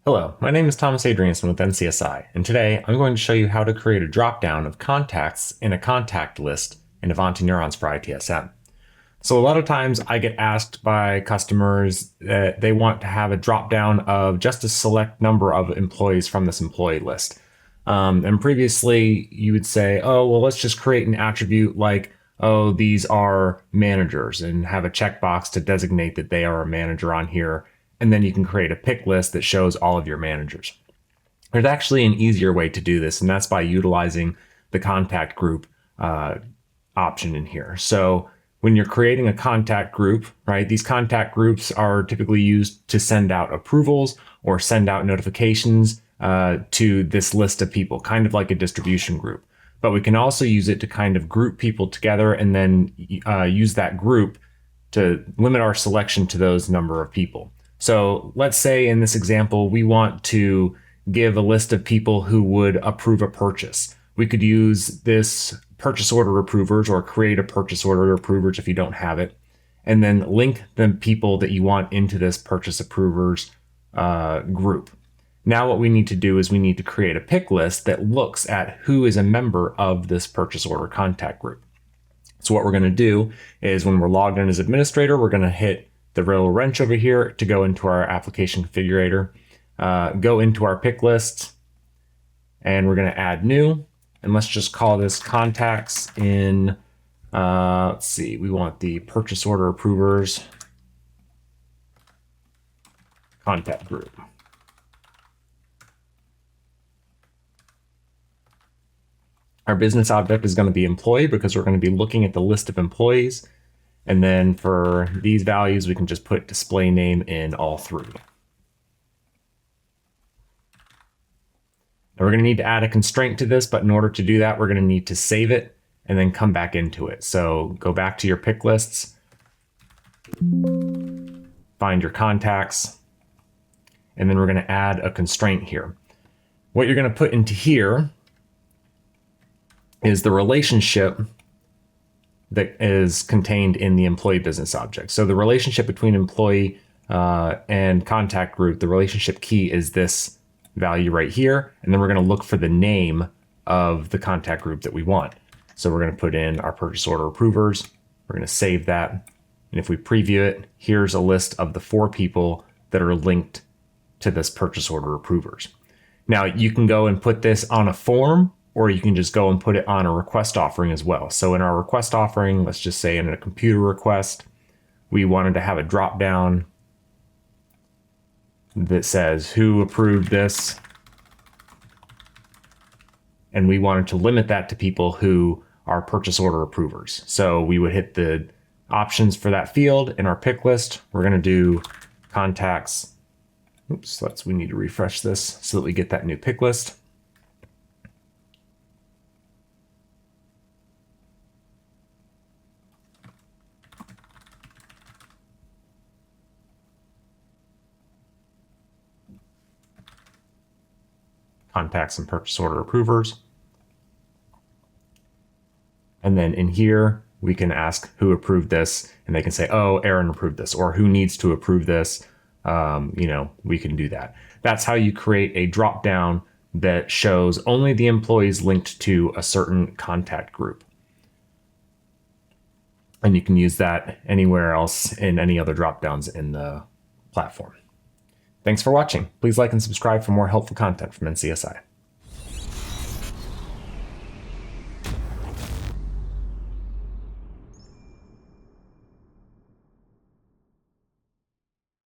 Hello, my name is Thomas Adrianson with NCSI, and today I'm going to show you how to create a dropdown of contacts in a contact list in Ivanti Neurons for ITSM. So a lot of times I get asked by customers that they want to have a dropdown of just a select number of employees from this employee list. And previously you would say, oh, well, let's just create an attribute like, oh, these are managers, and have a checkbox to designate that they are a manager on here. And then you can create a pick list that shows all of your managers. There's actually an easier way to do this, and that's by utilizing the contact group option in here. So when you're creating a contact group, right, these contact groups are typically used to send out approvals or send out notifications to this list of people, kind of like a distribution group. But we can also use it to kind of group people together and then use that group to limit our selection to those number of people. So let's say in this example, we want to give a list of people who would approve a purchase. We could use this purchase order approvers or create a purchase order approvers if you don't have it, and then link the people that you want into this purchase approvers group. Now what we need to do is we need to create a pick list that looks at who is a member of this purchase order contact group. So what we're going to do is when we're logged in as administrator, we're going to hit the little wrench over here to go into our application configurator, go into our pick list, and we're going to add new. And let's just call this contacts in, let's see, we want the purchase order approvers contact group. Our business object is going to be employee because we're going to be looking at the list of employees. And then for these values, we can just put display name in all three. Now we're going to need to add a constraint to this, but in order to do that, we're going to need to save it and then come back into it. So go back to your pick lists, find your contacts, and then we're going to add a constraint here. What you're going to put into here is the relationship that is contained in the employee business object. So the relationship between employee and contact group, the relationship key is this value right here. And then we're going to look for the name of the contact group that we want. So we're going to put in our purchase order approvers. We're going to save that. And if we preview it, here's a list of the 4 people that are linked to this purchase order approvers. Now you can go and put this on a form, or you can just go and put it on a request offering as well. So in our request offering, let's just say in a computer request, we wanted to have a drop down that says who approved this. And we wanted to limit that to people who are purchase order approvers. So we would hit the options for that field in our pick list. We're going to do contacts. Oops, we need to refresh this so that we get that new pick list. Contacts and purchase order approvers. And then in here, we can ask who approved this, and they can say, oh, Aaron approved this, or who needs to approve this. We can do that. That's how you create a drop down that shows only the employees linked to a certain contact group. And you can use that anywhere else in any other drop downs in the platform. Thanks for watching. Please like and subscribe for more helpful content from NCSI.